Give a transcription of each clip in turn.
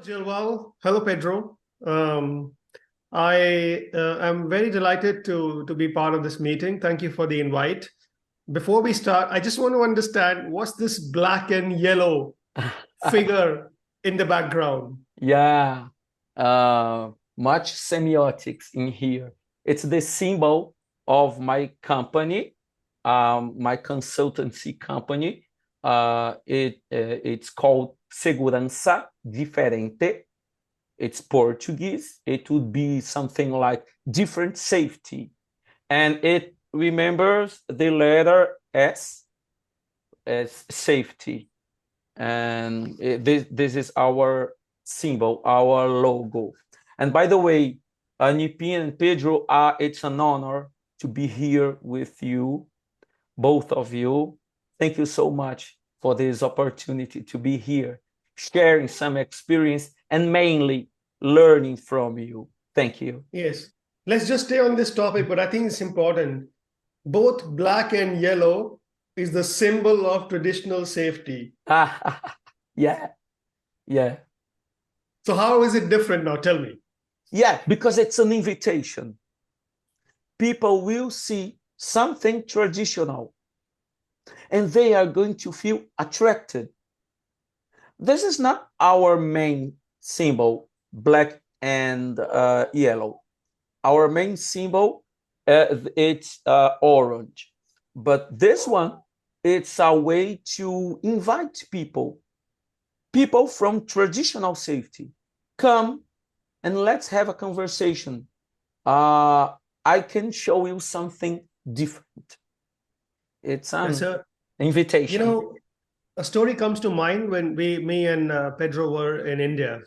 Gilwal. Hello, Pedro. I am very delighted to be part of this meeting. Thank you for the invite. Before we start, I just want to understand what's this black and yellow figure in the background? Yeah, much semiotics in here. It's the symbol of my company, my consultancy company. It's called Segurança Diferente. It's Portuguese. It would be something like different safety. And it remembers the letter S as safety. And this is our symbol, our logo. And by the way, Nipin and Pedro, it's an honor to be here with you, both of you. Thank you so much for this opportunity to be here, sharing some experience and mainly learning from you. Thank you. Yes. Let's just stay on this topic, but I think it's important. Both black and yellow is the symbol of traditional safety. Yeah, yeah. So how is it different now? Tell me. Yeah, because it's an invitation. People will see something traditional and they are going to feel attracted. This is not our main symbol, black and yellow. Our main symbol, it's orange. But this one, it's a way to invite people from traditional safety. Come and let's have a conversation. I can show you something different. It's Yes, an sir. You invitation. know, a story comes to mind when me and Pedro were in India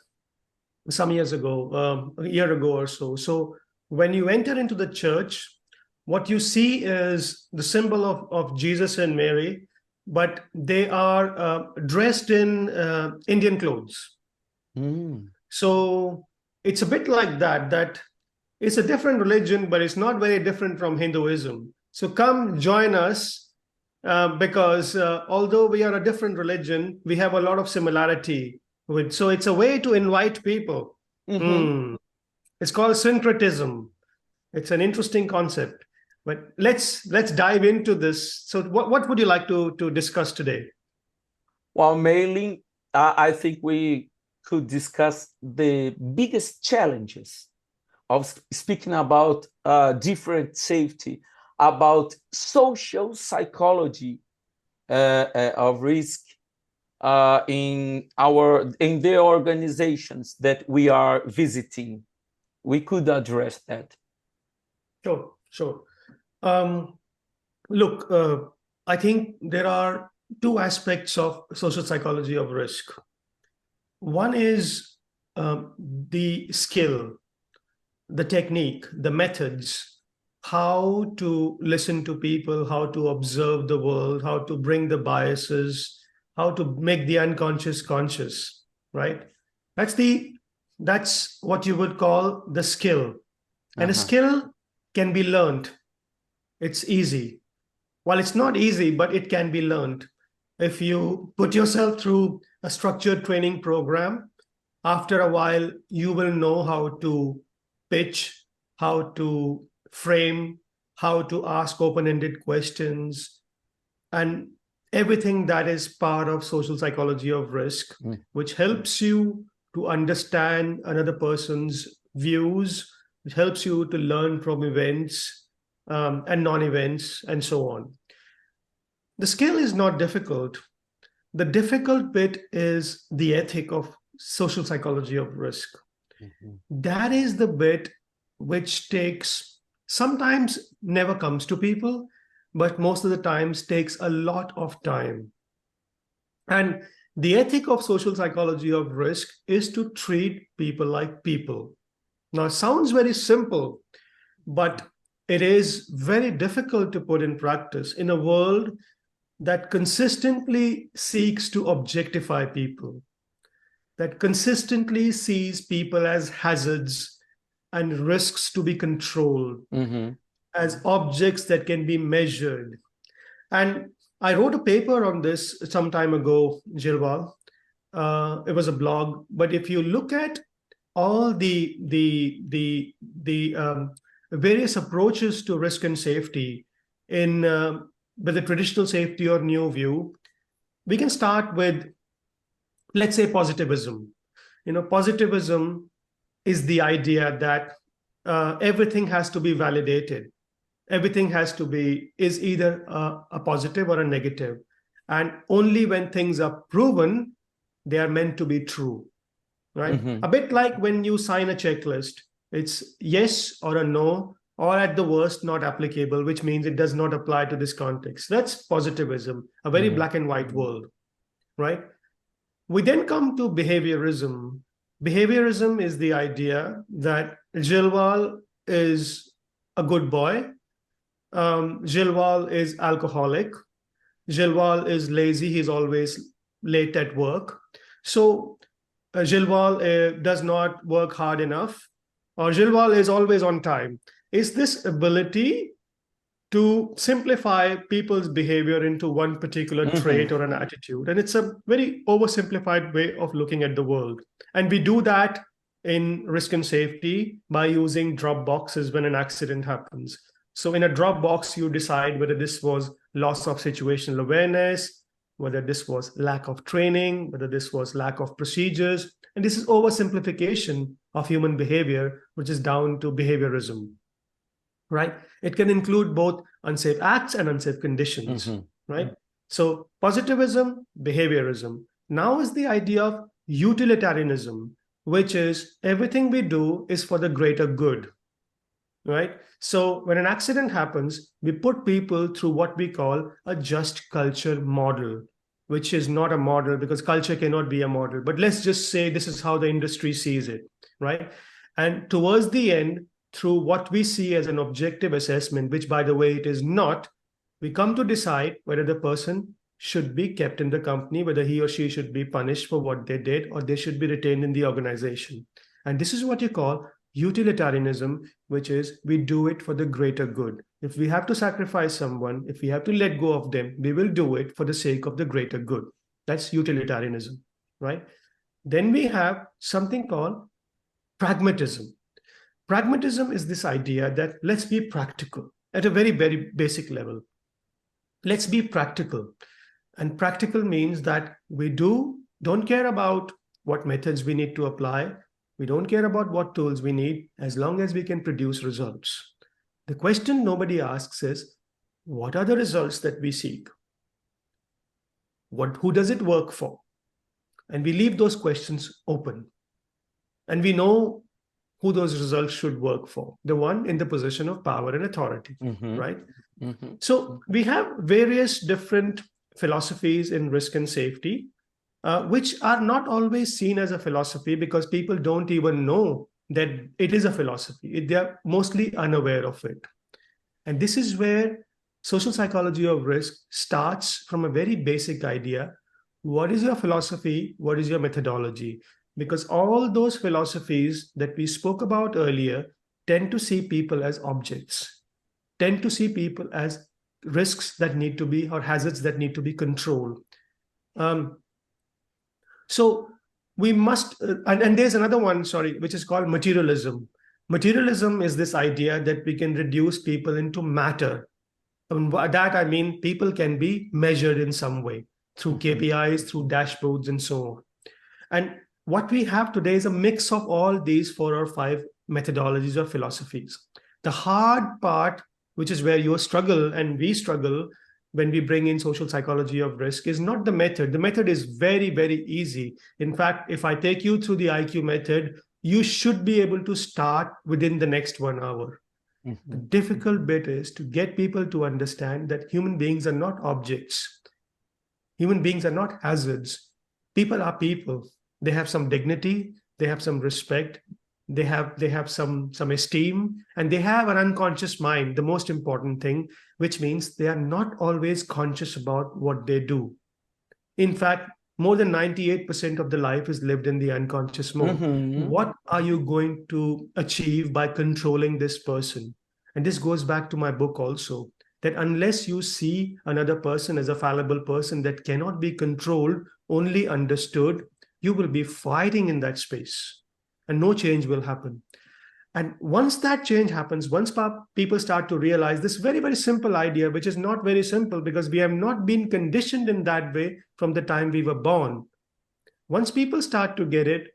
some years ago, a year ago or so. So when you enter into the church, what you see is the symbol of Jesus and Mary, but they are dressed in Indian clothes. Mm. So it's a bit like that it's a different religion, but it's not very different from Hinduism. So come join us because although we are a different religion, we have a lot of similarity with. So it's a way to invite people. Mm-hmm. Hmm. It's called syncretism. It's an interesting concept. But let's dive into this. So what would you like to discuss today? While mailing, I think we could discuss the biggest challenges of speaking about different safety, about social psychology of risk in the organizations that we are visiting. We could address that. Sure, sure. Um, Look, I think there are two aspects of social psychology of risk. One is the skill, the technique, the methods, how to listen to people, how to observe the world, how to bring the biases, how to make the unconscious conscious, right? That's the that's what you would call the skill. And a Uh-huh. skill can be learned. It's easy. Well, it's not easy, but it can be learned. If you put yourself through a structured training program, after a while, you will know how to pitch, how to frame, how to ask open ended questions, and everything that is part of social psychology of risk, Mm. which helps you to understand another person's views, which helps you to learn from events and non events, and so on. The skill is not difficult. The difficult bit is the ethic of social psychology of risk. Mhm. That is the bit which takes sometimes never comes to people, but most of the times takes a lot of time. And the ethic of social psychology of risk is to treat people like people. Now, it sounds very simple, but it is very difficult to put in practice in a world that consistently seeks to objectify people, that consistently sees people as hazards and risks to be controlled, Mhm. as objects that can be measured. And I wrote a paper on this some time ago, Gilwal, it was a blog. But if you look at all the various approaches to risk and safety in with the traditional safety or new view, we can start with, let's say, positivism. Positivism is the idea that everything has to be validated. Everything is either a positive or a negative. And only when things are proven, they are meant to be true, right? Mhm. A bit like when you sign a checklist, it's yes or a no, or at the worst, not applicable, which means it does not apply to this context. That's positivism, a very black and white world, right? We then come to behaviorism. Behaviorism is the idea that Gilwal is a good boy. Gilwal is alcoholic. Gilwal is lazy. He's always late at work. So Gilwal does not work hard enough, or Gilwal is always on time. Is this ability to simplify people's behavior into one particular trait or an attitude. And it's a very oversimplified way of looking at the world. And we do that in risk and safety by using drop boxes when an accident happens. So in a drop box, you decide whether this was loss of situational awareness, whether this was lack of training, whether this was lack of procedures. And this is oversimplification of human behavior, which is down to behaviorism, right? It can include both unsafe acts and unsafe conditions, right? So positivism, behaviorism. Now is the idea of utilitarianism, which is everything we do is for the greater good, right? So when an accident happens, we put people through what we call a just culture model, which is not a model because culture cannot be a model. But let's just say this is how the industry sees it, right? And towards the end, through what we see as an objective assessment, which by the way it is not, we come to decide whether the person should be kept in the company, whether he or she should be punished for what they did, or they should be retained in the organization. And this is what you call utilitarianism, which is we do it for the greater good. If we have to sacrifice someone, if we have to let go of them, we will do it for the sake of the greater good. That's utilitarianism, right? Then we have something called pragmatism. Pragmatism is this idea that let's be practical at a very, very basic level. Let's be practical. And practical means that we don't care about what methods we need to apply. We don't care about what tools we need as long as we can produce results. The question nobody asks is, what are the results that we seek? Who does it work for? And we leave those questions open. And we know who those results should work for, the one in the position of power and authority, right? So we have various different philosophies in risk and safety, which are not always seen as a philosophy because people don't even know that it is a philosophy. They are mostly unaware of it. And this is where social psychology of risk starts from a very basic idea. What is your philosophy? What is your methodology? Because all those philosophies that we spoke about earlier tend to see people as objects, tend to see people as risks that need to be, or hazards that need to be controlled. So we must, and there's another one, which is called materialism. Materialism is this idea that we can reduce people into matter. And by that, I mean people can be measured in some way through KPIs, through dashboards, and so on. And what we have today is a mix of all these 4 or 5 methodologies or philosophies. The hard part, which is where you struggle and we struggle when we bring in social psychology of risk, is not the method. The method is very, very easy. In fact, if I take you through the IQ method, you should be able to start within the next 1 hour. The difficult bit is to get people to understand that human beings are not objects. Human beings are not hazards. People are people. They have some dignity, they have some respect, they have some esteem, and they have an unconscious mind, the most important thing, which means they are not always conscious about what they do. In fact, more than 98% of the life is lived in the unconscious mode. What are you going to achieve by controlling this person? And this goes back to my book also, that unless you see another person as a fallible person that cannot be controlled, only understood, you will be fighting in that space and no change will happen. And once that change happens, once people start to realize this very, very simple idea, which is not very simple because we have not been conditioned in that way from the time we were born. Once people start to get it,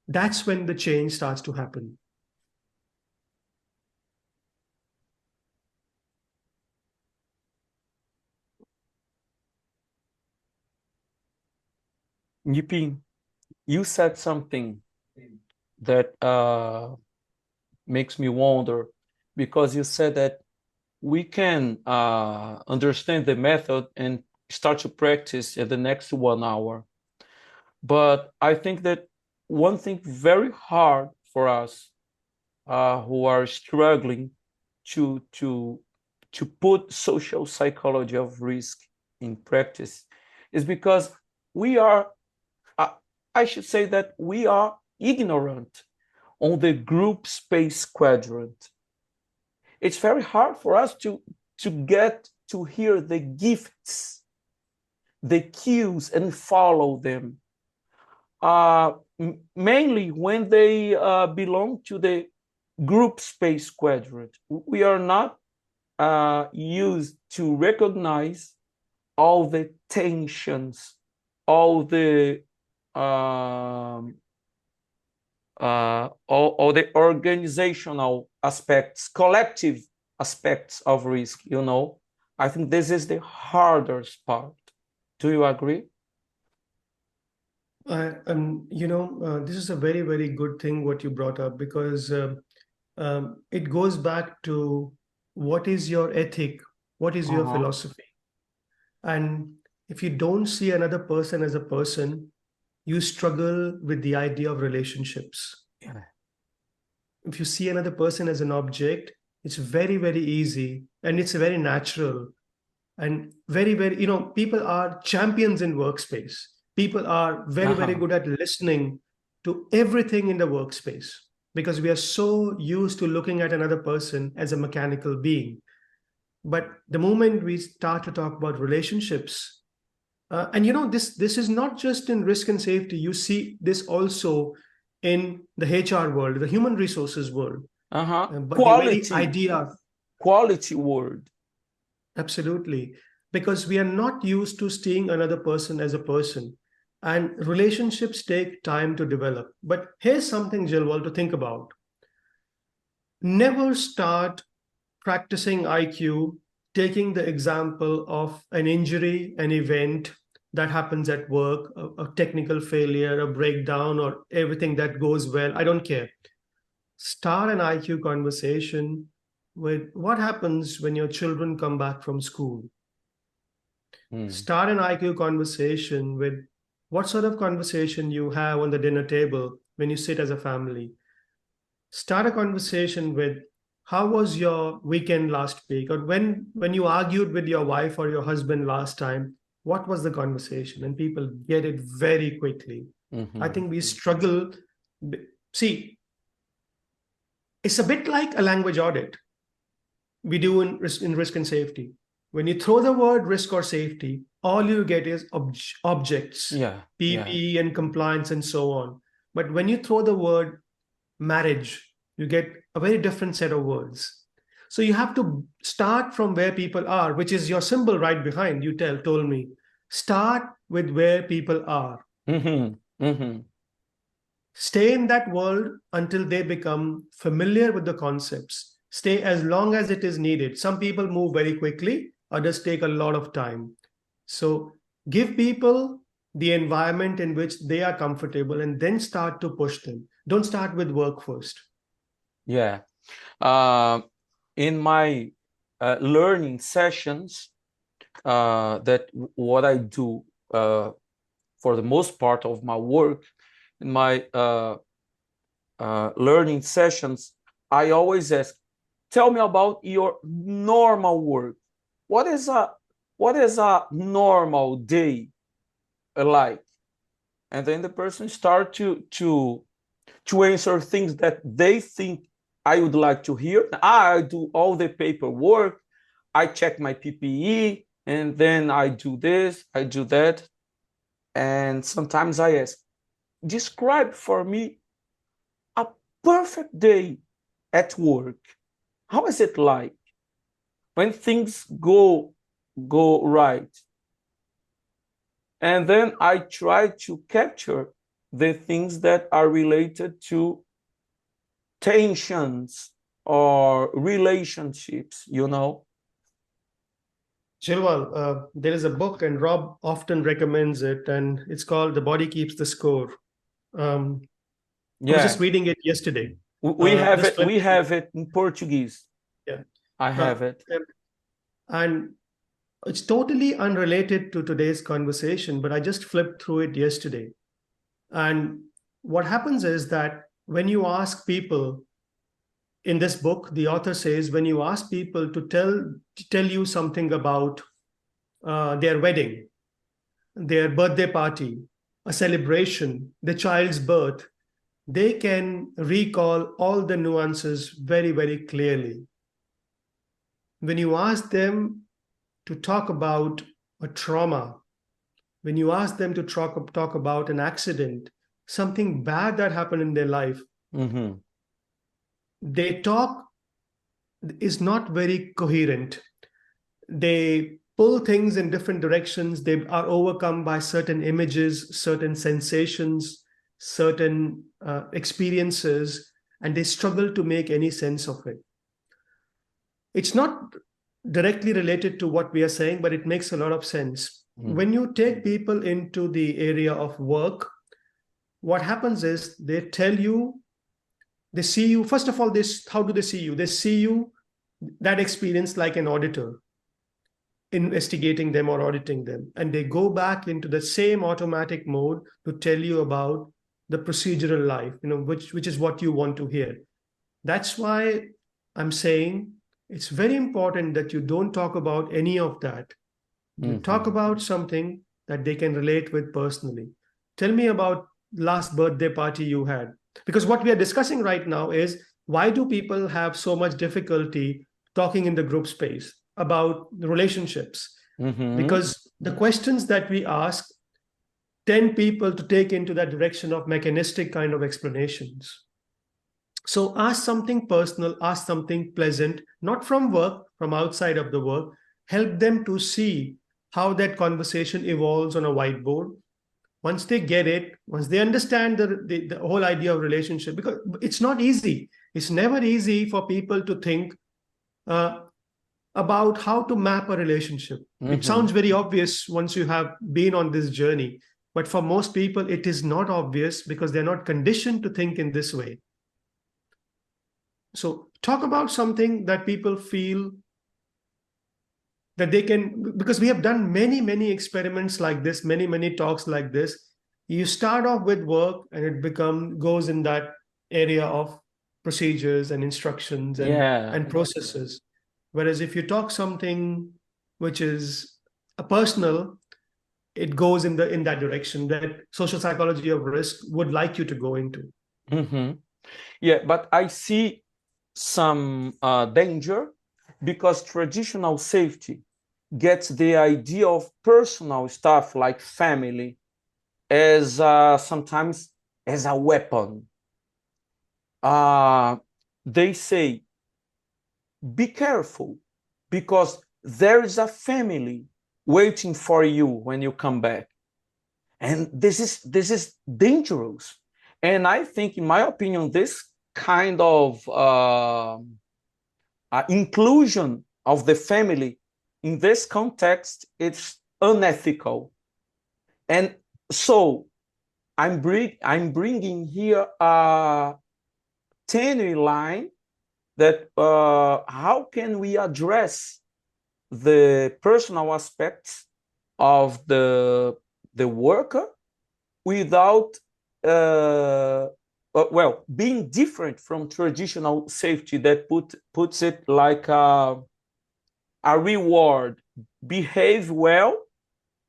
that's when the change starts to happen. Yipin, you said something that makes me wonder, because you said that we can understand the method and start to practice in the next 1 hour. But I think that one thing very hard for us who are struggling to put social psychology of risk in practice is because we are, I should say that we are ignorant on the group space quadrant. It's very hard for us to get to hear the gifts, the cues, and follow them. Mainly when they belong to the group space quadrant. We are not used to recognize all the tensions, all the all the organizational aspects, collective aspects of risk, you know. I think this is the hardest part. Do you agree? This is a very, very good thing what you brought up, because it goes back to what is your ethic, what is your philosophy. And if you don't see another person as a person, you struggle with the idea of relationships. Yeah. If you see another person as an object, it's very, very easy and it's very natural and very, very, people are champions in workspace. People are very, very good at listening to everything in the workspace because we are so used to looking at another person as a mechanical being. But the moment we start to talk about relationships, this is not just in risk and safety. You see this also in the HR world, the human resources world. But quality, the very idea, quality word. Absolutely, because we are not used to seeing another person as a person, and relationships take time to develop. But here's something, Gilwal, to think about. Never start practicing IQ taking the example of an injury, an event that happens at work, a technical failure, a breakdown, or everything that goes well. I don't care. Start an IQ conversation with what happens when your children come back from school. Start an IQ conversation with what sort of conversation you have on the dinner table when you sit as a family. Start a conversation with how was your weekend last week, or when you argued with your wife or your husband last time, what was the conversation? And people get it very quickly. I think we struggle. See, it's a bit like a language audit we do in risk and safety. When you throw the word risk or safety, all you get is objects, PPE and compliance and so on. But when you throw the word marriage, you get a very different set of words. So you have to start from where people are, which is your symbol right behind. You told me, start with where people are. Stay in that world until they become familiar with the concepts. Stay as long as it is needed. Some people move very quickly, others take a lot of time. So give people the environment in which they are comfortable and then start to push them. Don't start with work first. Yeah. In my learning sessions, that what I do for the most part of my work, in my learning sessions, I always ask, tell me about your normal work. What is a normal day like? And then the person start to answer things that they think I would like to hear. I do all the paperwork, I check my PPE, and then I do this, I do that. And sometimes I ask, describe for me a perfect day at work. How is it like when things go right? And then I try to capture the things that are related to tensions or relationships, you know? Shilwal, there is a book, and Rob often recommends it, and it's called The Body Keeps the Score. Um, I was just Yeah, reading it yesterday. we have Just it. when We have it in Portuguese. yeah. I have it. And it's totally unrelated to today's conversation, but I just flipped through it yesterday. And what happens is that when you ask people in this book, the author says, when you ask people to tell you something about their wedding, their birthday party, a celebration, the child's birth, they can recall all the nuances very, very clearly. When you ask them to talk about a trauma, when you ask them to talk about an accident, something bad that happened in their life, Mm-hmm. they talk is not very coherent. They pull things in different directions. They are overcome by certain images, certain sensations, certain experiences, and they struggle to make any sense of it. It's not directly related to what we are saying, but it makes a lot of sense. When you take people into the area of work, what happens is they tell you, they see you, first of all, this, how do they see you? They see you, that experience, like an auditor investigating them or auditing them, and they go back into the same automatic mode to tell you about the procedural life, which is what you want to hear. That's why I'm saying it's very important that you don't talk about any of that. You talk about something that they can relate with personally. Tell me about last birthday party you had. Because what we are discussing right now is, why do people have so much difficulty talking in the group space about the relationships? Mm-hmm. Because the questions that we ask tend people to take into that direction of mechanistic kind of explanations. So ask something personal, ask something pleasant, not from work, from outside of the work. Help them to see how that conversation evolves on a whiteboard. Once they get it, once they understand the whole idea of relationship, because it's not easy. It's never easy for people to think about how to map a relationship. It sounds very obvious once you have been on this journey. But for most people, it is not obvious because they're not conditioned to think in this way. So talk about something that people feel that they can, because we have done many, many experiments like this, many, many talks like this. You start off with work and it goes in that area of procedures and instructions and processes. Whereas if you talk something which is a personal, it goes in that direction that social psychology of risk would like you to go into. Mm-hmm. Yeah, but I see some danger because traditional safety gets the idea of personal stuff like family as sometimes as a weapon. They say, be careful because there is a family waiting for you when you come back. And this is dangerous. And I think, in my opinion, this kind of inclusion of the family in this context, it's unethical. And so I'm bringing here a tiny line that how can we address the personal aspects of the worker without being different from traditional safety that puts it like a reward. Behave well,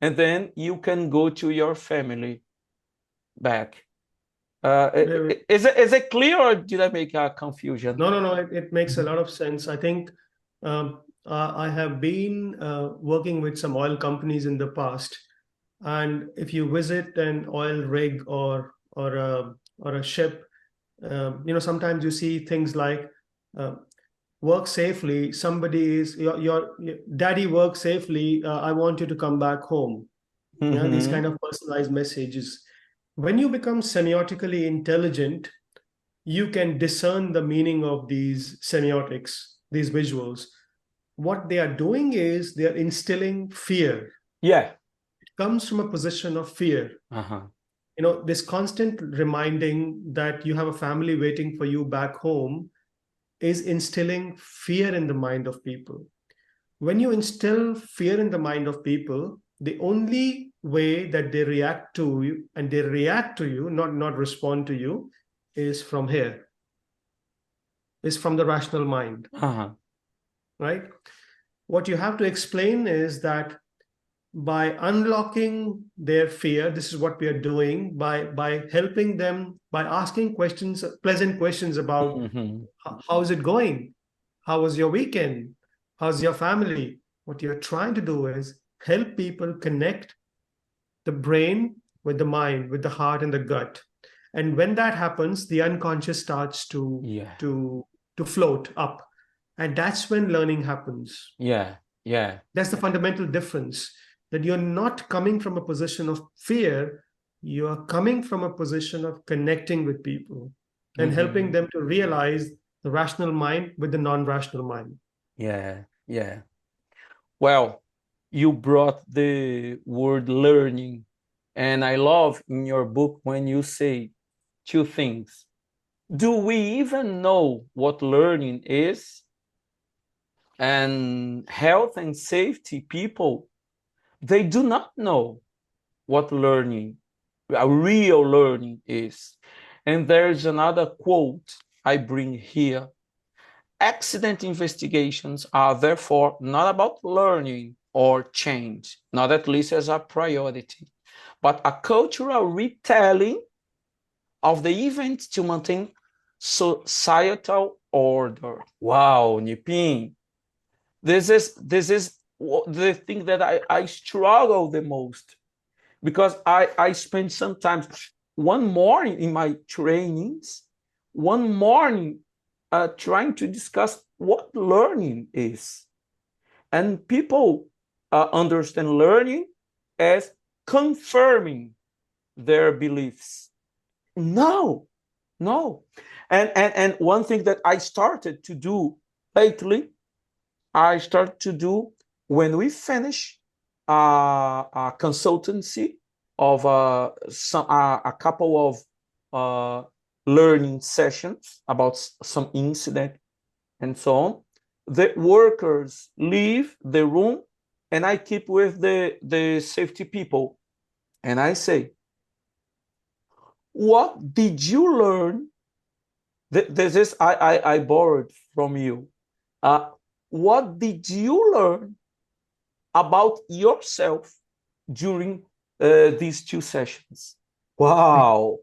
and then you can go to your family back. Is it clear, or did I make a confusion? No. It makes a lot of sense. I think I have been working with some oil companies in the past, and if you visit an oil rig or or a ship, sometimes you see things like work safely. Somebody is your daddy work safely. I want you to come back home. Yeah, these kind of personalized messages. When you become semiotically intelligent, you can discern the meaning of these semiotics, these visuals. What they are doing is they are instilling fear. Yeah. It comes from a position of fear. Uh-huh. This constant reminding that you have a family waiting for you back home is instilling fear in the mind of people. When you instill fear in the mind of people, the only way that they react to you, and they react to you, not respond to you, is from here, is from the rational mind, Uh-huh. right? What you have to explain is that by unlocking their fear, this is what we are doing, by helping them, by asking questions, pleasant questions about how's it going, how was your weekend, how's your family. What you're trying to do is help people connect the brain with the mind, with the heart and the gut. And when that happens, the unconscious starts to Yeah. to float up, and that's when learning happens. Yeah. Yeah. That's the fundamental difference, that you're not coming from a position of fear, you are coming from a position of connecting with people and helping them to realize the rational mind with the non-rational mind. Yeah. Yeah. Well, you brought the word learning, and I love in your book when you say two things. Do we even know what learning is? And health and safety people, they do not know what learning, a real learning is. And there's another quote I bring here. Accident investigations are therefore not about learning or change, not at least as a priority, but a cultural retelling of the events to maintain societal order. Wow, Nipin, this is the thing that I struggle the most, because I spend sometimes one morning in my trainings, one morning trying to discuss what learning is. And people understand learning as confirming their beliefs. No, no. And one thing that I started to do lately, I start to do when we finish a consultancy of a couple of learning sessions about some incident and so on. The workers leave the room, and I keep with the safety people, and I say, what did you learn? This is I borrowed from you. What did you learn about yourself during these two sessions? Wow,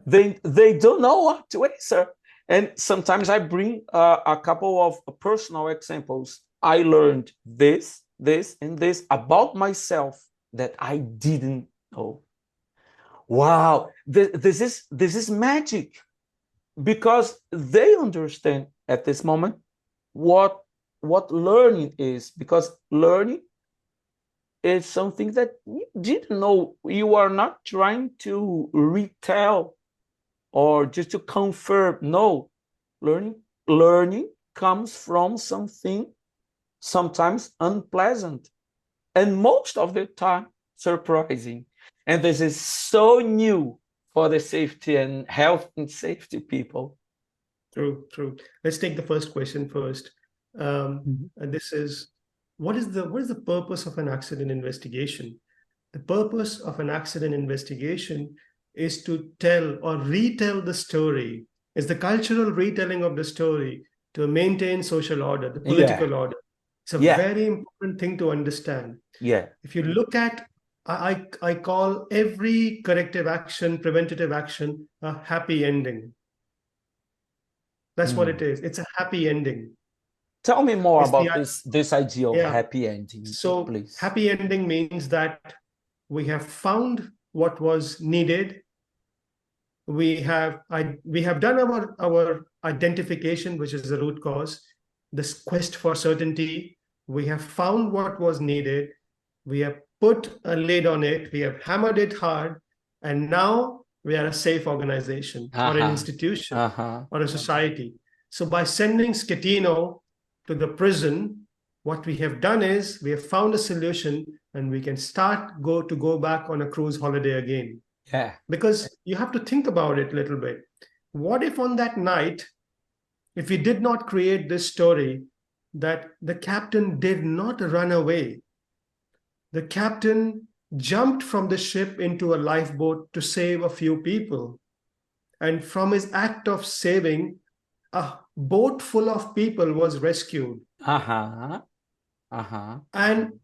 they don't know what to answer. And sometimes I bring a couple of personal examples. I learned this, this, and this about myself that I didn't know. Wow, this is magic, because they understand at this moment what learning is, because learning is something that you didn't know. You are not trying to retell or just to confirm. No, learning comes from something sometimes unpleasant, and most of the time surprising. And this is so new for the safety and health and safety people. True, true. Let's take the first question first. And this is, what is the purpose of an accident investigation? The purpose of an accident investigation is to tell or retell the story. It's the cultural retelling of the story to maintain social order, the Yeah, political order. It's a yeah, very important thing to understand. yeah. If you look at, I call every corrective action, preventative action, a happy ending. That's what it is. It's a happy ending. Tell me more It's the about this idea of Yeah. happy ending, So please. happy ending means that we have found what was needed, we have done our identification, which is the root cause, this quest for certainty. We have found what was needed. We have put a lid on it. We have hammered it hard. And now we are a safe organization or an institution or a society. So by sending Schettino to the prison, what we have done is we have found a solution, and we can go back on a cruise holiday again. Yeah. Because you have to think about it a little bit. What if on that night, if we did not create this story, that the captain did not run away? The captain jumped from the ship into a lifeboat to save a few people. And from his act of saving, a boat full of people was rescued. And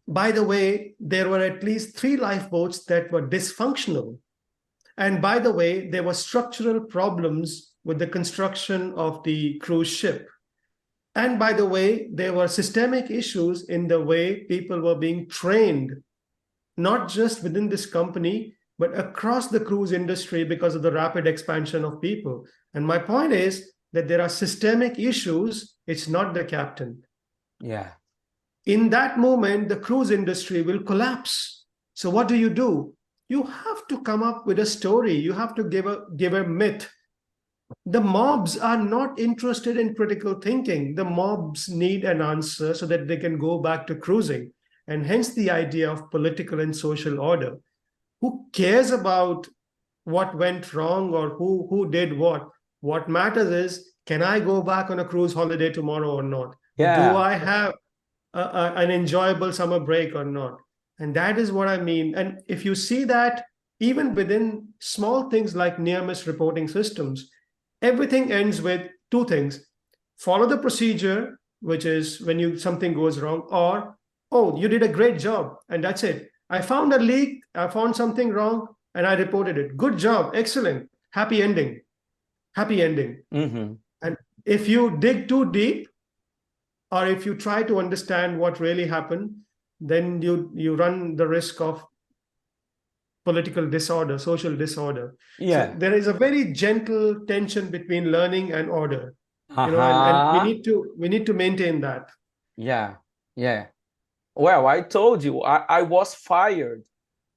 by the way, there were at least 3 lifeboats that were dysfunctional. And by the way, there were structural problems with the construction of the cruise ship. And by the way, there were systemic issues in the way people were being trained, not just within this company, but across the cruise industry because of the rapid expansion of people. And my point is that there are systemic issues. It's not the captain. Yeah. In that moment, the cruise industry will collapse. So what do? You have to come up with a story. You have to give a myth. The mobs are not interested in critical thinking. The mobs need an answer so that they can go back to cruising. And hence the idea of political and social order. Who cares about what went wrong or who did what? What matters is, can I go back on a cruise holiday tomorrow or not? Yeah. Do I have an enjoyable summer break or not? And that is what I mean. And if you see that even within small things like near-miss reporting systems, everything ends with 2 things. Follow the procedure, which is when something goes wrong, or, oh, you did a great job, and that's it. I found a leak, I found something wrong, and I reported it. Good job, excellent, happy ending. And if you dig too deep, or if you try to understand what really happened, then you run the risk of political disorder, social disorder. Yeah. So there is a very gentle tension between learning and order. And we need to maintain that. Yeah. Well, I told you, I was fired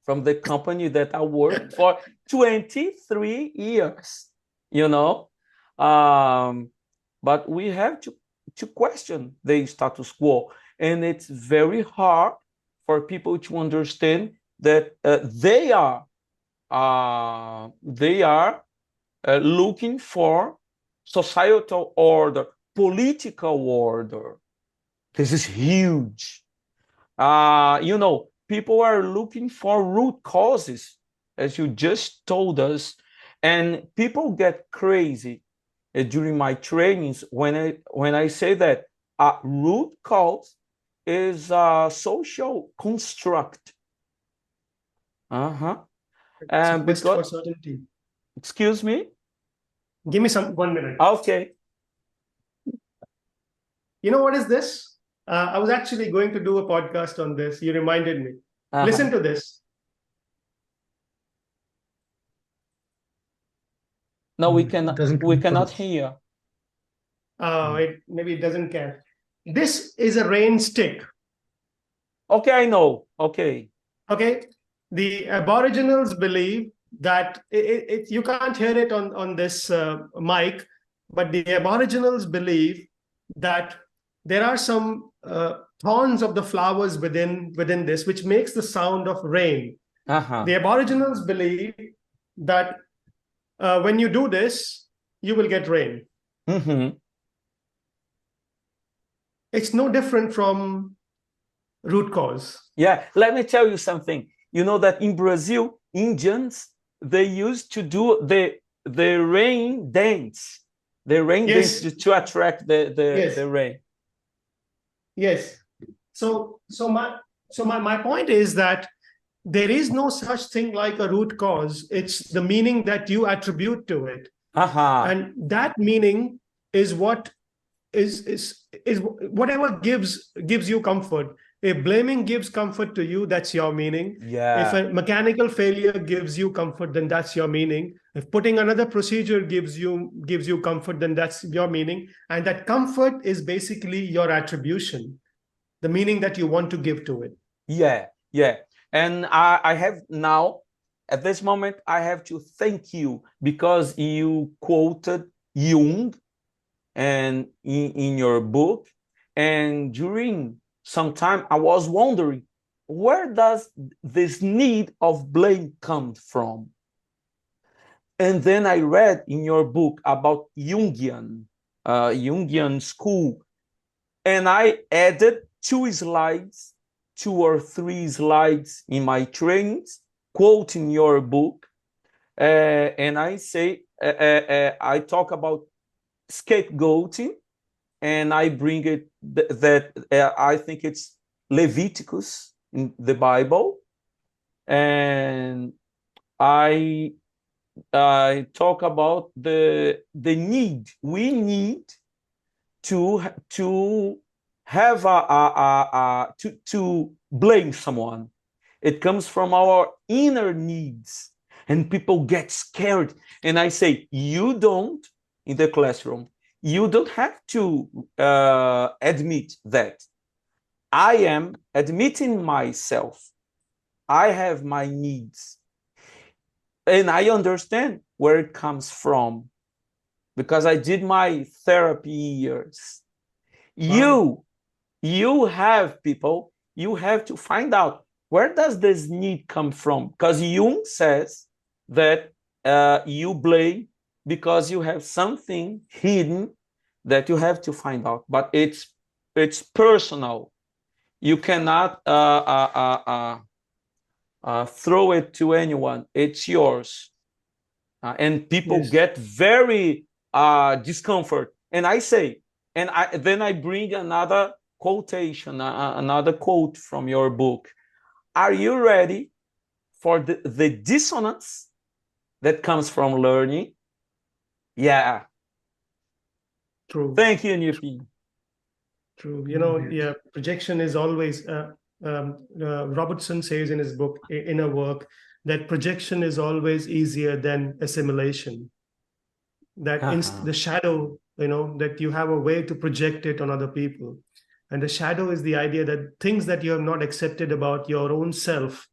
from the company that I worked for 23 years, but we have to question the status quo. And it's very hard for people to understand that they are looking for societal order, political order. This is huge. People are looking for root causes, as you just told us, and people get crazy during my trainings when I say that root cause is a social construct. And quest for certainty. Excuse me? Give me 1 minute. Okay. You know what is this? I was actually going to do a podcast on this. You reminded me. Listen to this. No, we cannot hear. Maybe it doesn't care. This is a rain stick. Okay, I know. Okay. The Aboriginals believe that you can't hear it on this mic, but the Aboriginals believe that there are some thorns of the flowers within this, which makes the sound of rain. The Aboriginals believe that when you do this, you will get rain. It's no different from root cause. Yeah, let me tell you something. You know that in Brazil, Indians, they used to do the rain dance. The rain dance to attract the rain. Yes. So my point is that there is no such thing like a root cause. It's the meaning that you attribute to it. And that meaning is what is whatever gives you comfort. If blaming gives comfort to you, that's your meaning. If Yeah. a mechanical failure gives you comfort, then that's your meaning. If putting another procedure gives you comfort, then that's your meaning. And that comfort is basically your attribution, the meaning that you want to give to it. Yeah, yeah. And I have now, at this moment, I have to thank you because you quoted Jung and in your book. And during some time, I was wondering, where does this need of blame come from? And then I read in your book about Jungian school, and I added 2 slides, 2 or 3 slides in my trainings, quoting your book, and I say I talk about scapegoating, and I bring it that I think it's Leviticus in the Bible, and I I talk about the need we need to have to blame someone. It comes from our inner needs, and people get scared. And I say, you don't in the classroom. You don't have to admit that. I am admitting myself. I have my needs, and I understand where it comes from because I did my therapy years. Wow. You have people, you have to find out where does this need come from, because Jung says that you blame because you have something hidden that you have to find out, but it's personal. You cannot throw it to anyone. It's yours. And people Yes. get very discomfort. And I say, and then I bring another quotation, another quote from your book. Are you ready for the dissonance that comes from learning? Yeah. True. Thank you, Nipin. True. Yeah, projection is always, Robertson says in his book, Inner Work, that projection is always easier than assimilation. That the shadow, that you have a way to project it on other people. And the shadow is the idea that things that you have not accepted about your own self,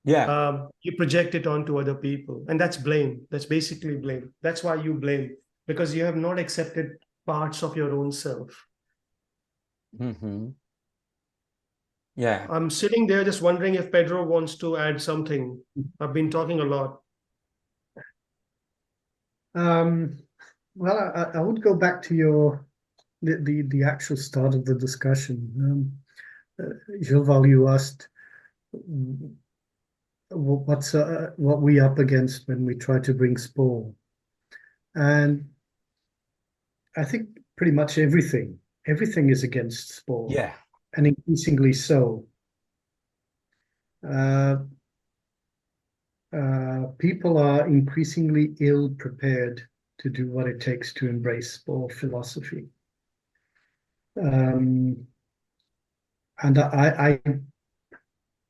Yeah. you project it onto other people. And that's blame. That's basically blame. That's why you blame, because you have not accepted parts of your own self. Mm-hmm. Yeah. I'm sitting there just wondering if Pedro wants to add something. I've been talking a lot. Um, well, I would go back to the actual start of the discussion. Joval, you asked what we up against when we try to bring SPoR, and I think pretty much everything is against SPoR, Yeah. and increasingly so. Uh, People are increasingly ill prepared to do what it takes to embrace SPoR philosophy. And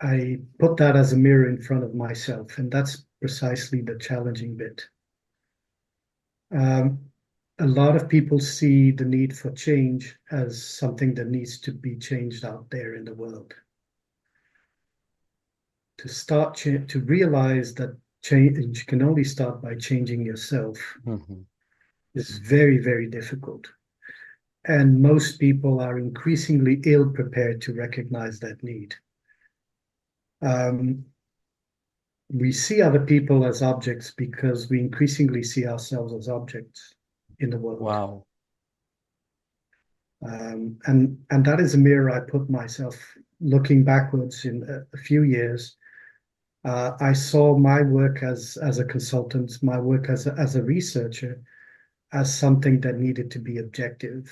I put that as a mirror in front of myself, and that's precisely the challenging bit. A lot of people see the need for change as something that needs to be changed out there in the world. To realize that change can only start by changing yourself Mm-hmm. is very, very difficult. And most people are increasingly ill prepared to recognize that need. We see other people as objects because we increasingly see ourselves as objects in the world. Wow. And that is a mirror I put myself looking backwards in a few years. I saw my work as a consultant, my work as a researcher, as something that needed to be objective,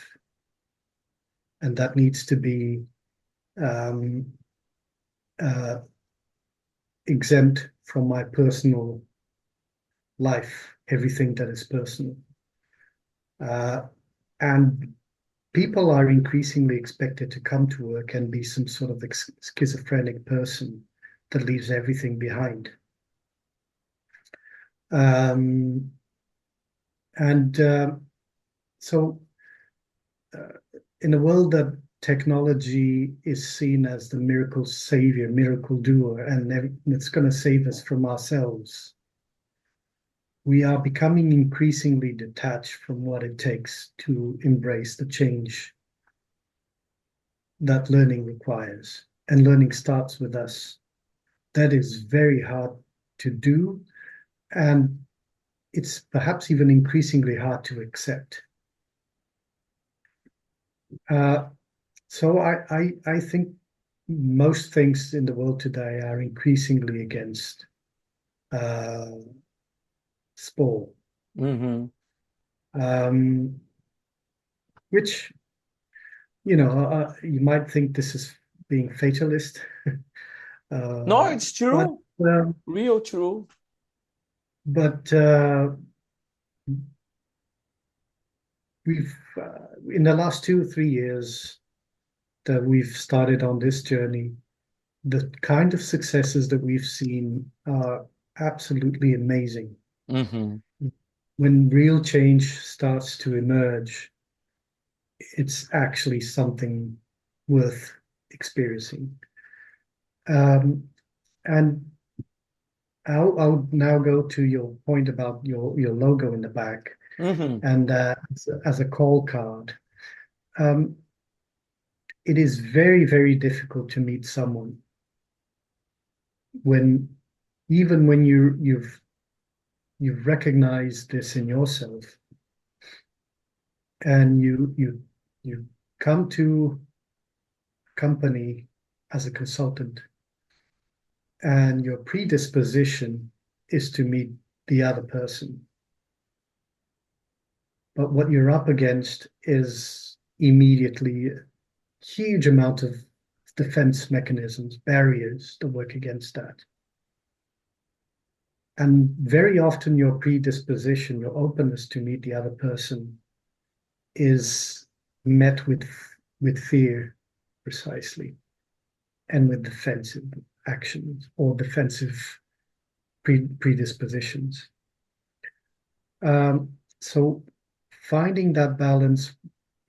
and that needs to be um, uh, exempt from my personal life, everything that is personal. And people are increasingly expected to come to work and be some sort of schizophrenic person that leaves everything behind. Um, and so in a world that technology is seen as the miracle savior, miracle doer, and it's going to save us from ourselves, we are becoming increasingly detached from what it takes to embrace the change that learning requires. And learning starts with us. That is very hard to do, and it's perhaps even increasingly hard to accept. So I think most things in the world today are increasingly against SPoR, which, you might think this is being fatalist. No, it's true. Real true. But we've, in the last 2 or 3 years that we've started on this journey, the kind of successes that we've seen are absolutely amazing. When real change starts to emerge, it's actually something worth experiencing. And I'll now go to your point about your logo in the back, and as a call card. It is very, very difficult to meet someone when, even when you've recognized this in yourself, and you come to a company as a consultant, and your predisposition is to meet the other person. But what you're up against is immediately a huge amount of defense mechanisms, barriers that work against that. And very often your predisposition, your openness to meet the other person is met with fear, precisely, and with defensive actions or defensive predispositions. So finding that balance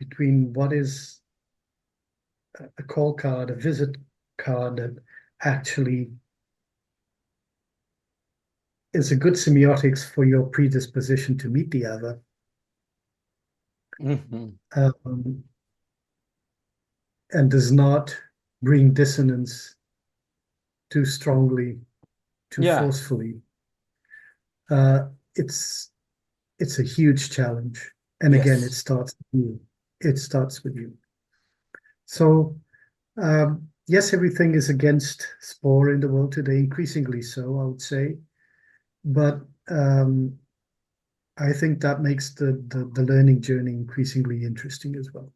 between what is a call card, a visit card that actually is a good semiotics for your predisposition to meet the other, and does not bring dissonance too strongly, too forcefully. It's a huge challenge. And again, it starts with you. It starts with you. So, yes, everything is against SPoR in the world today, increasingly so, I would say. But I think that makes the learning journey increasingly interesting as well.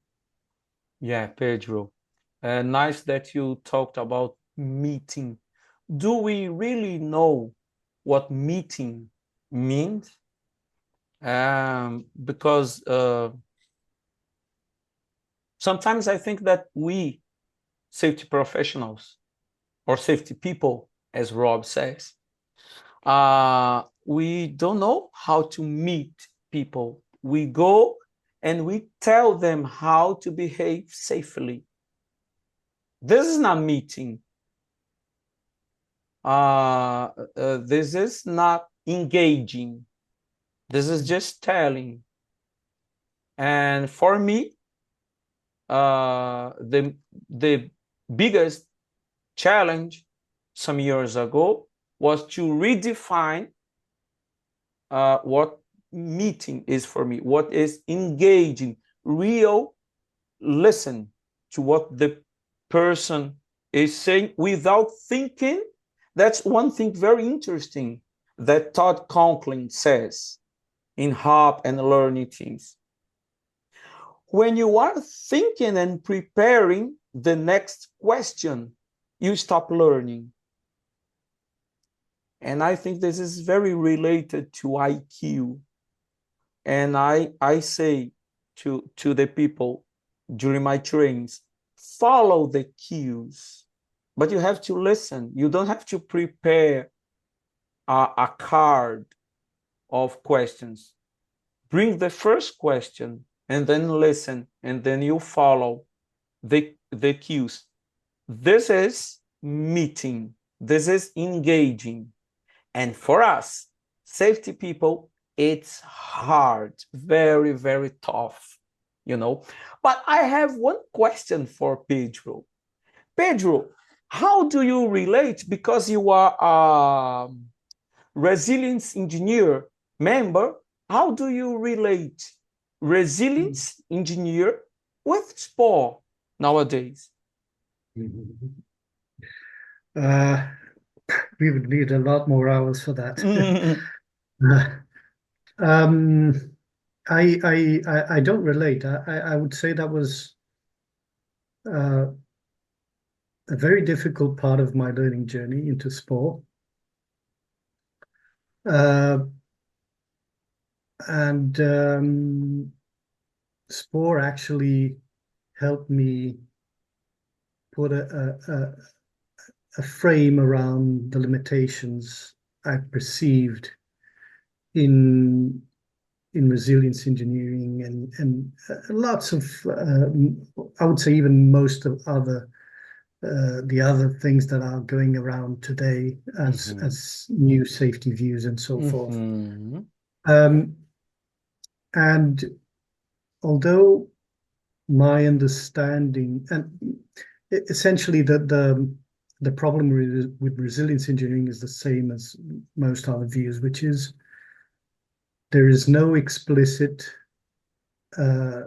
Yeah, Pedro. Nice that you talked about meeting. Do we really know what meeting means? Because sometimes I think that we, safety professionals or safety people, as Rob says, we don't know how to meet people. We go and we tell them how to behave safely. This is not meeting. This is not engaging. This is just telling. And for me, the biggest challenge some years ago was to redefine what meeting is for me, what is engaging, real listen to what the person is saying without thinking. That's one thing very interesting that Todd Conklin says in Hop and Learning Teams. When you are thinking and preparing the next question, you stop learning. And I think this is very related to IQ. And I say to the people, during my trainings. Follow the cues, but you have to listen. You don't have to prepare a card of questions. Bring the first question and then listen, and then you follow the cues. This is meeting. This is engaging. And for us, safety people, it's hard, very, very tough, you know. But I have one question for Pedro. Pedro, how do you relate, because you are a resilience engineer member, how do you relate resilience engineer with SPoR nowadays? We would need a lot more hours for that. I don't relate. I would say that was a very difficult part of my learning journey into SPoR. And SPoR actually helped me put a frame around the limitations I perceived in resilience engineering and lots of I would say even most of the other things that are going around today as new safety views and so forth. And although my understanding and essentially the problem with resilience engineering is the same as most other views, which is there is no explicit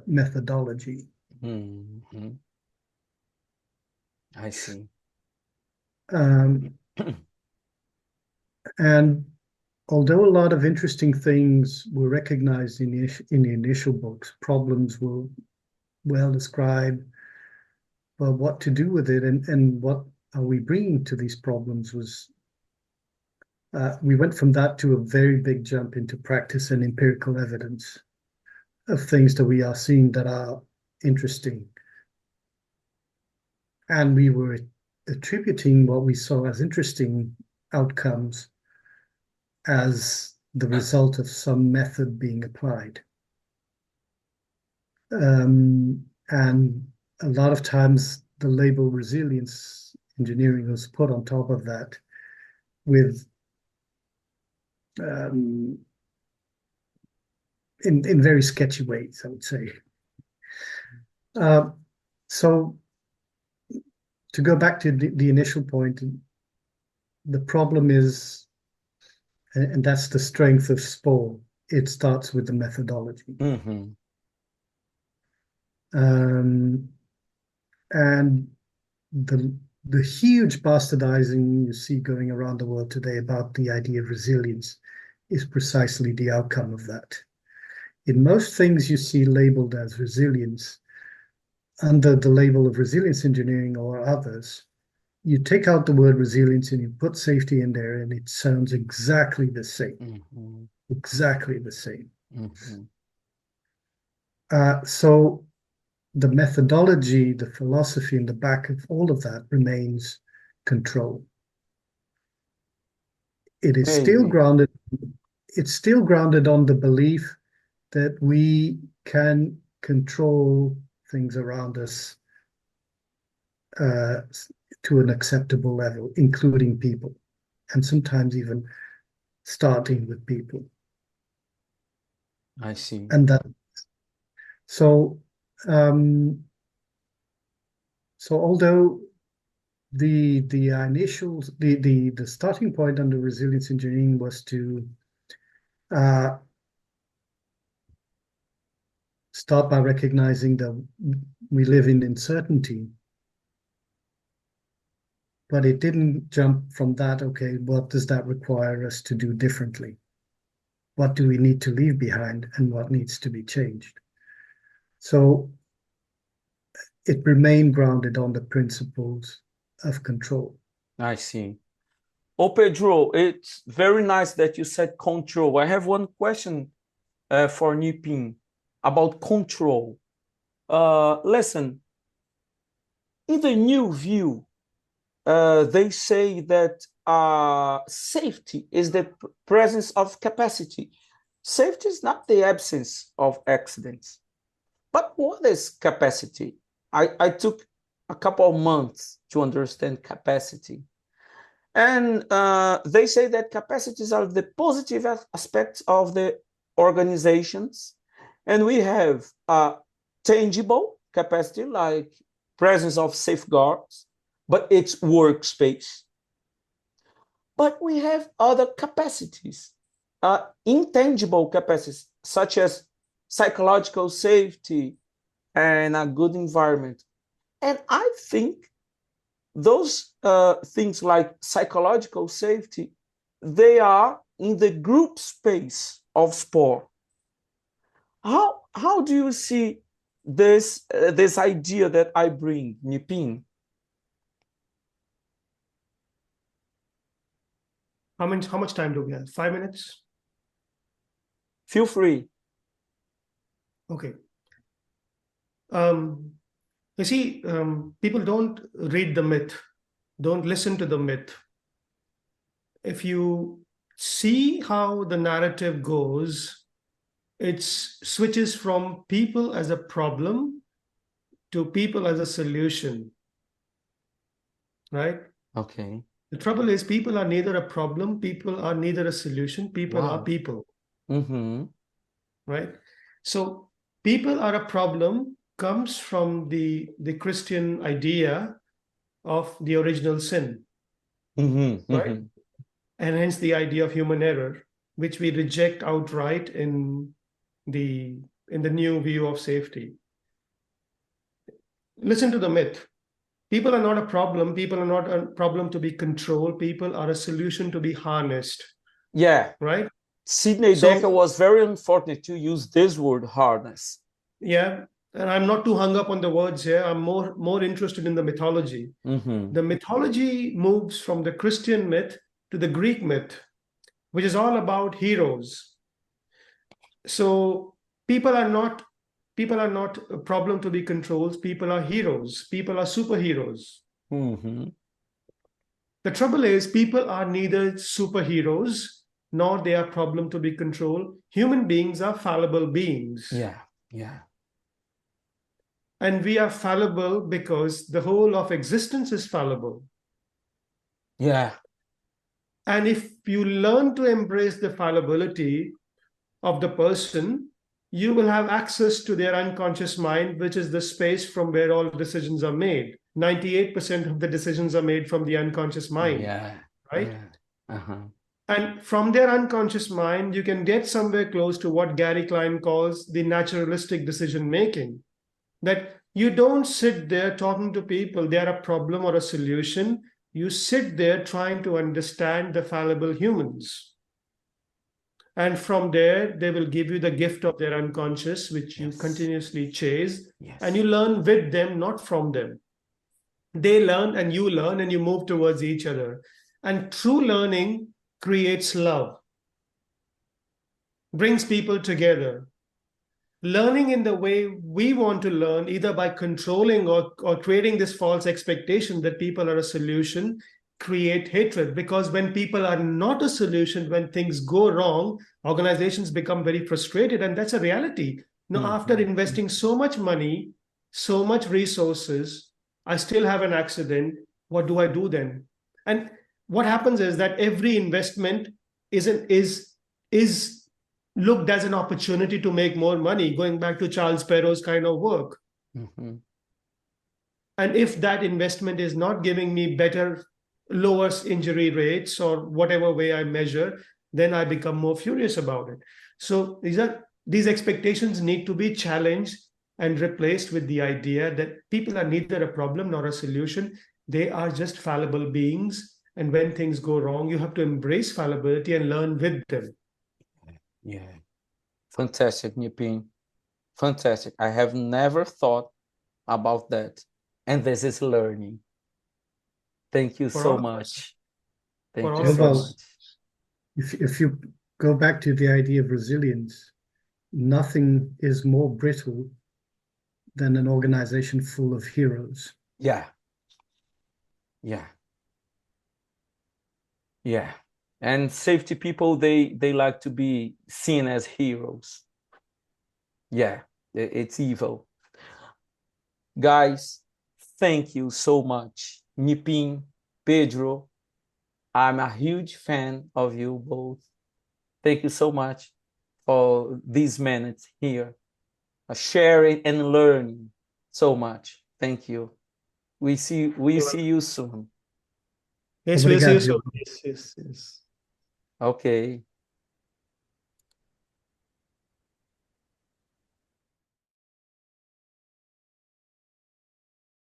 methodology. I see. And although a lot of interesting things were recognized in the initial books, problems were well described, but what to do with it and what are we bringing to these problems was we went from that to a very big jump into practice and empirical evidence of things that we are seeing that are interesting. And we were attributing what we saw as interesting outcomes as the result of some method being applied. And a lot of times the label resilience engineering was put on top of that with in very sketchy ways, I would say. So to go back to the initial point, the problem is, and that's the strength of SPoR, it starts with the methodology. And the huge bastardizing you see going around the world today about the idea of resilience is precisely the outcome of that. In most things you see labeled as resilience, under the label of resilience engineering or others, you take out the word resilience and you put safety in there, and it sounds exactly the same. Exactly the same. So the methodology, the philosophy in the back of all of that remains control. It is still grounded. It's still grounded on the belief that we can control things around us to an acceptable level, including people, and sometimes even starting with people. I see. And that so although the initial the starting point under resilience engineering was to start by recognizing that we live in uncertainty, but it didn't jump from that, okay, what does that require us to do differently? What do we need to leave behind and what needs to be changed? So it remained grounded on the principles of control. I see. Oh, Pedro, it's very nice that you said control. I have one question for Nipin about control. Listen, in the new view, they say that safety is the presence of capacity. Safety is not the absence of accidents. But what is capacity? I took a couple of months to understand capacity. And they say that capacities are the positive aspects of the organizations. And we have a tangible capacity, like presence of safeguards, but it's workspace. But we have other capacities, intangible capacities, such as psychological safety and a good environment. And I think those things like psychological safety, they are in the group space of SPoR. How do you see this idea that I bring, Nipin? How much time do we have? 5 minutes? Feel free. Okay. You see, people don't read the myth, don't listen to the myth. If you see how the narrative goes, it switches from people as a problem to people as a solution, right? Okay. The trouble is people are neither a problem, people are neither a solution, people are Wow. people, Mm-hmm. right? So people are a problem comes from the Christian idea of the original sin, Mm-hmm. right? Mm-hmm. And hence the idea of human error, which we reject outright in the new view of safety. Listen to the myth. People are not a problem. People are not a problem to be controlled. People are a solution to be harnessed, Yeah. right? Sidney So, Dekker was very unfortunate to use this word, harness. yeah, and I'm not too hung up on the words here. I'm more interested in the mythology. Mm-hmm. The mythology moves from the Christian myth to the Greek myth, which is all about heroes. So people are not a problem to be controlled. People are heroes. People are superheroes. Mm-hmm. The trouble is people are neither superheroes nor they are problem to be controlled. Human beings are fallible beings. Yeah. Yeah. And we are fallible because the whole of existence is fallible. Yeah. And if you learn to embrace the fallibility of the person, you will have access to their unconscious mind, which is the space from where all decisions are made. 98% of the decisions are made from the unconscious mind, Yeah. right? Yeah. Uh-huh. And from their unconscious mind, you can get somewhere close to what Gary Klein calls the naturalistic decision making. That you don't sit there talking to people, they're a problem or a solution. You sit there trying to understand the fallible humans. And from there, they will give you the gift of their unconscious, which you Yes. continuously chase. Yes. And you learn with them, not from them. They learn and you move towards each other. And true learning creates love, brings people together. Learning in the way we want to learn, either by controlling or creating this false expectation that people are a solution, create hatred. Because when people are not a solution, when things go wrong, organizations become very frustrated. And that's a reality. Now, after investing so much money, so much resources, I still have an accident. What do I do then? And what happens is that every investment is looked as an opportunity to make more money, going back to Charles Perrow's kind of work. Mm-hmm. And if that investment is not giving me better, lower injury rates or whatever way I measure, then I become more furious about it. So these expectations need to be challenged and replaced with the idea that people are neither a problem nor a solution. They are just fallible beings. And when things go wrong, you have to embrace fallibility and learn with them. Yeah. Fantastic, Nipin. Fantastic. I have never thought about that. And this is learning. Thank you For so all of much. us. Thank For you all so of Well, us. much. if you go back to the idea of resilience, nothing is more brittle than an organization full of heroes. Yeah. Yeah. Yeah. And safety people, they like to be seen as heroes. Yeah, it's evil. Guys, thank you so much. Nipim, Pedro, I'm a huge fan of you both. Thank you so much for these minutes here, sharing and learning so much. Thank you. We see you soon. Yes, we'll see you Obrigado, soon. Diogo. Yes, yes, yes. Okay.